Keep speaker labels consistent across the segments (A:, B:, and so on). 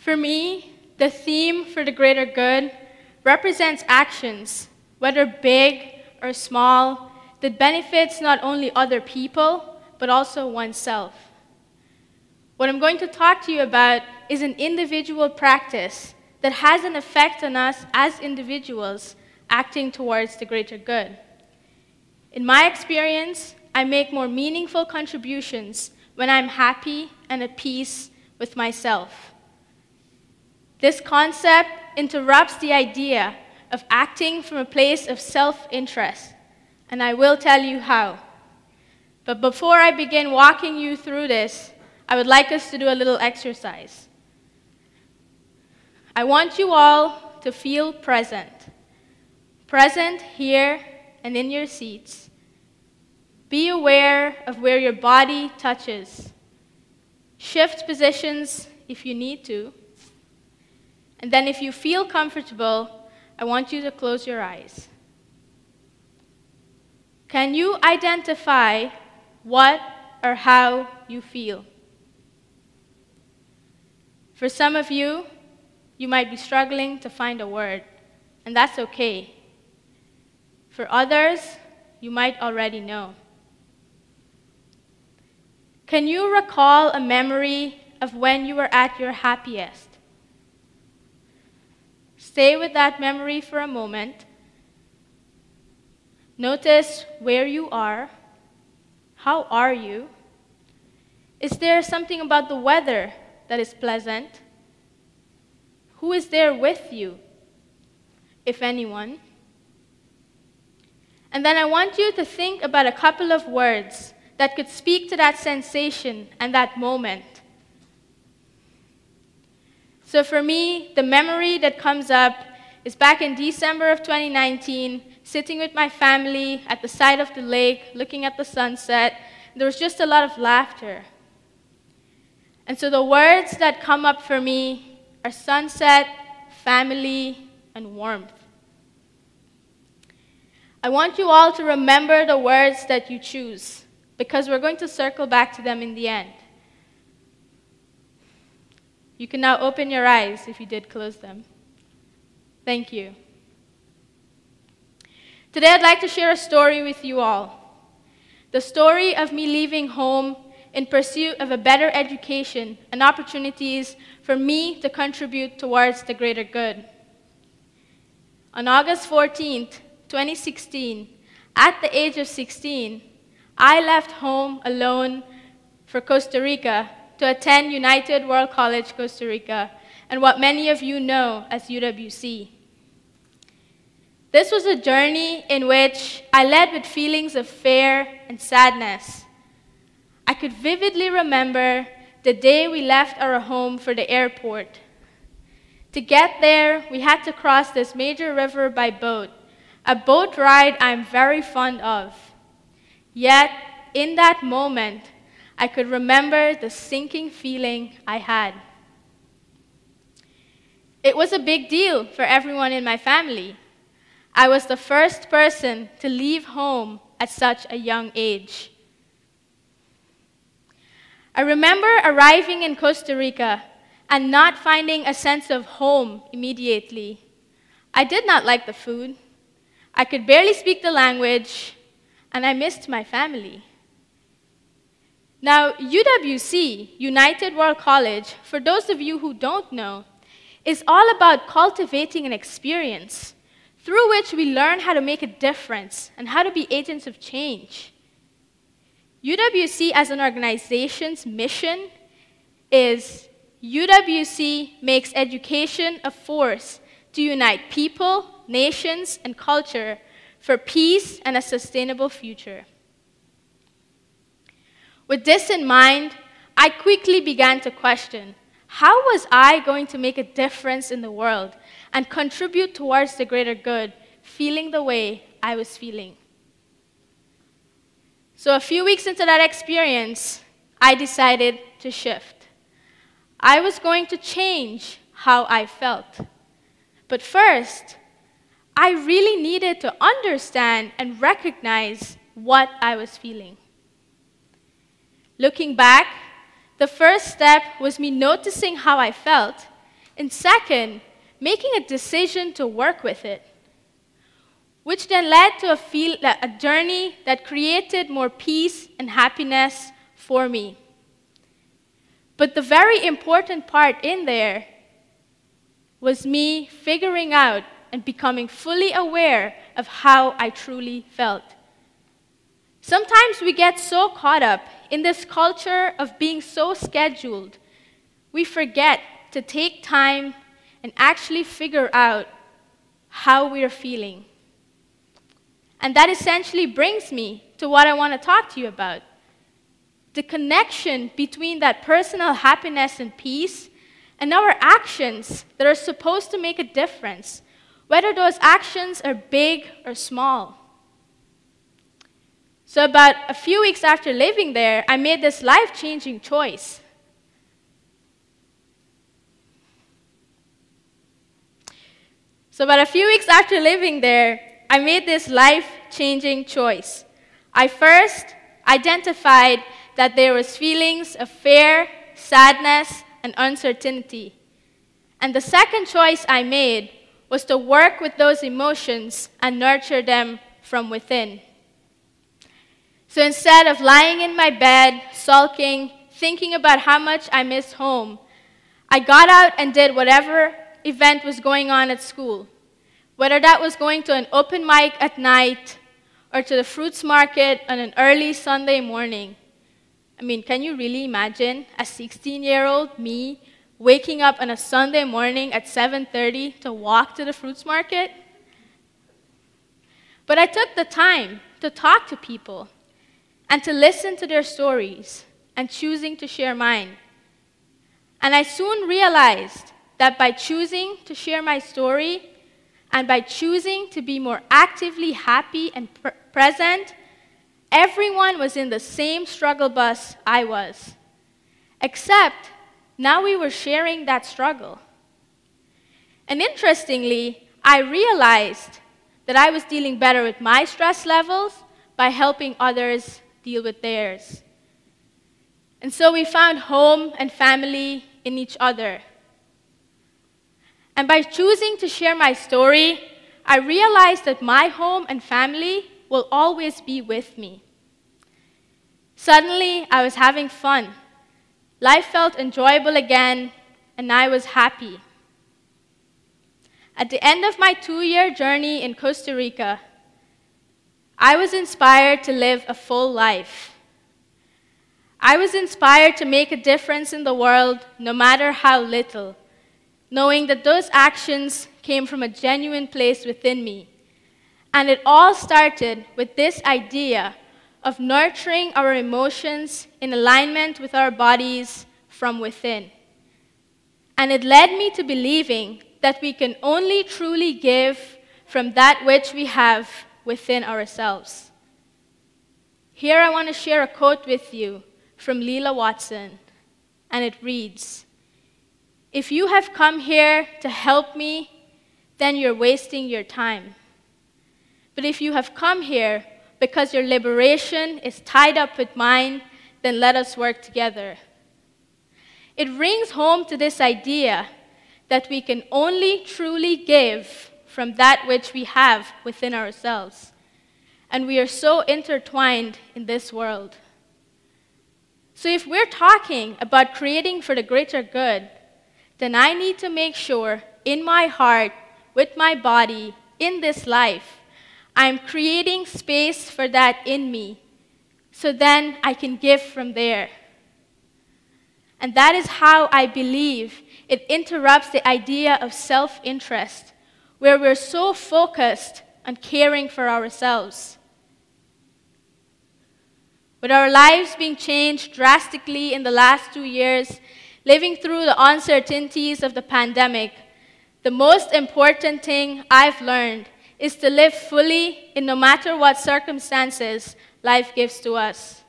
A: For me, the theme for the greater good represents actions, whether big or small, that benefits not only other people, but also oneself. What I'm going to talk to you about is an individual practice that has an effect on us as individuals acting towards the greater good. In my experience, I make more meaningful contributions when I'm happy and at peace with myself. This concept interrupts the idea of acting from a place of self-interest, and I will tell you how. But before I begin walking you through this, I would like us to do a little exercise. I want you all to feel present. Present here and in your seats. Be aware of where your body touches. Shift positions if you need to. And then if you feel comfortable, I want you to close your eyes. Can you identify what or how you feel? For some of you, you might be struggling to find a word, and that's okay. For others, you might already know. Can you recall a memory of when you were at your happiest? Stay with that memory for a moment. Notice where you are. How are you? Is there something about the weather that is pleasant? Who is there with you, if anyone? And then I want you to think about a couple of words that could speak to that sensation and that moment. So for me, the memory that comes up is back in December of 2019, sitting with my family at the side of the lake, looking at the sunset. There was just a lot of laughter. And so the words that come up for me are sunset, family, and warmth. I want you all to remember the words that you choose, because we're going to circle back to them in the end. You can now open your eyes if you did close them. Thank you. Today I'd like to share a story with you all. The story of me leaving home in pursuit of a better education and opportunities for me to contribute towards the greater good. On August 14th, 2016, at the age of 16, I left home alone for Costa Rica to attend United World College, Costa Rica, and what many of you know as UWC. This was a journey in which I led with feelings of fear and sadness. I could vividly remember the day we left our home for the airport. To get there, we had to cross this major river by boat, a boat ride I'm very fond of. Yet, in that moment, I could remember the sinking feeling I had. It was a big deal for everyone in my family. I was the first person to leave home at such a young age. I remember arriving in Costa Rica and not finding a sense of home immediately. I did not like the food. I could barely speak the language, and I missed my family. Now, UWC, United World College, for those of you who don't know, is all about cultivating an experience through which we learn how to make a difference and how to be agents of change. UWC as an organization's mission is UWC makes education a force to unite people, nations, and culture for peace and a sustainable future. With this in mind, I quickly began to question, how was I going to make a difference in the world and contribute towards the greater good, feeling the way I was feeling? So a few weeks into that experience, I decided to shift. I was going to change how I felt. But first, I really needed to understand and recognize what I was feeling. Looking back, the first step was me noticing how I felt And second, making a decision to work with it, which then led to a journey that created more peace and happiness for me. But the very important part in there was me figuring out and becoming fully aware of how I truly felt. Sometimes we get so caught up in this culture of being so scheduled, we forget to take time and actually figure out how we are feeling. And that essentially brings me to what I want to talk to you about. The connection between that personal happiness and peace and our actions that are supposed to make a difference, whether those actions are big or small. So about a few weeks after living there, I made this life-changing choice. So about a few weeks after living there, I made this life-changing choice. I first identified that there was feelings of fear, sadness, and uncertainty. And the second choice I made was to work with those emotions and nurture them from within. So instead of lying in my bed, sulking, thinking about how much I missed home, I got out and did whatever event was going on at school, whether that was going to an open mic at night or to the fruits market on an early Sunday morning. I mean, can you really imagine a 16-year-old me waking up on a Sunday morning at 7:30 to walk to the fruits market? But I took the time to talk to people and to listen to their stories and choosing to share mine. And I soon realized that by choosing to share my story and by choosing to be more actively happy and present, everyone was in the same struggle bus I was. Except now we were sharing that struggle. And interestingly, I realized that I was dealing better with my stress levels by helping others deal with theirs. And so we found home and family in each other. And by choosing to share my story, I realized that my home and family will always be with me. Suddenly, I was having fun. Life felt enjoyable again, and I was happy. At the end of my 2-year journey in Costa Rica, I was inspired to live a full life. I was inspired to make a difference in the world, no matter how little, knowing that those actions came from a genuine place within me. And it all started with this idea of nurturing our emotions in alignment with our bodies from within. And it led me to believing that we can only truly give from that which we have within ourselves. Here I want to share a quote with you from Leela Watson, and it reads, "If you have come here to help me, then you're wasting your time. But if you have come here because your liberation is tied up with mine, then let us work together." It rings home to this idea that we can only truly give from that which we have within ourselves. And we are so intertwined in this world. So if we're talking about creating for the greater good, then I need to make sure in my heart, with my body, in this life, I'm creating space for that in me, so then I can give from there. And that is how I believe it interrupts the idea of self-interest, where we're so focused on caring for ourselves. With our lives being changed drastically in the last 2 years, living through the uncertainties of the pandemic, the most important thing I've learned is to live fully in no matter what circumstances life gives to us.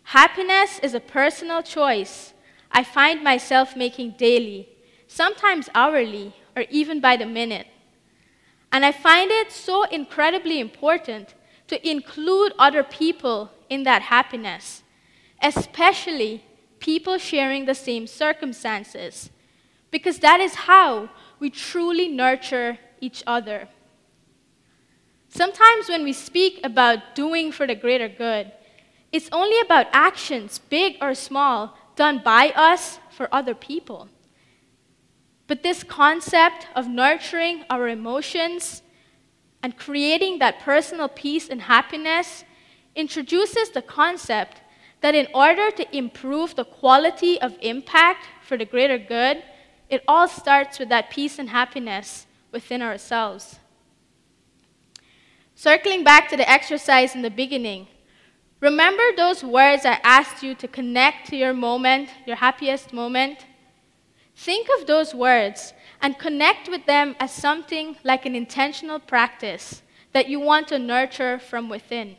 A: Happiness is a personal choice I find myself making daily, sometimes hourly, or even by the minute. And I find it so incredibly important to include other people in that happiness, especially people sharing the same circumstances, because that is how we truly nurture each other. Sometimes when we speak about doing for the greater good, it's only about actions, big or small, done by us for other people. But this concept of nurturing our emotions and creating that personal peace and happiness introduces the concept that in order to improve the quality of impact for the greater good, it all starts with that peace and happiness within ourselves. Circling back to the exercise in the beginning, remember those words I asked you to connect to your moment, your happiest moment? Think of those words and connect with them as something like an intentional practice that you want to nurture from within.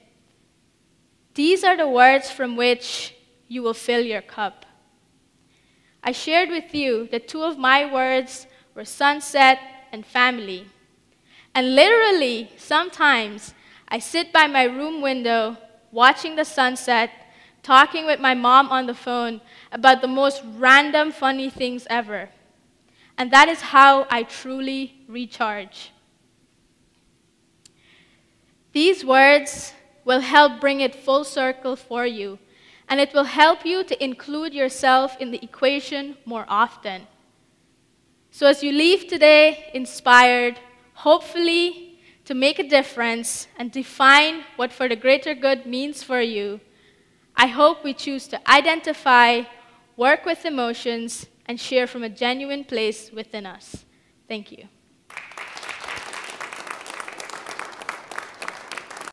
A: These are the words from which you will fill your cup. I shared with you that two of my words were sunset and family. And literally, sometimes I sit by my room window watching the sunset, talking with my mom on the phone about the most random funny things ever. And that is how I truly recharge. These words will help bring it full circle for you, and it will help you to include yourself in the equation more often. So as you leave today inspired, hopefully to make a difference and define what for the greater good means for you, I hope we choose to identify, work with emotions, and share from a genuine place within us. Thank you.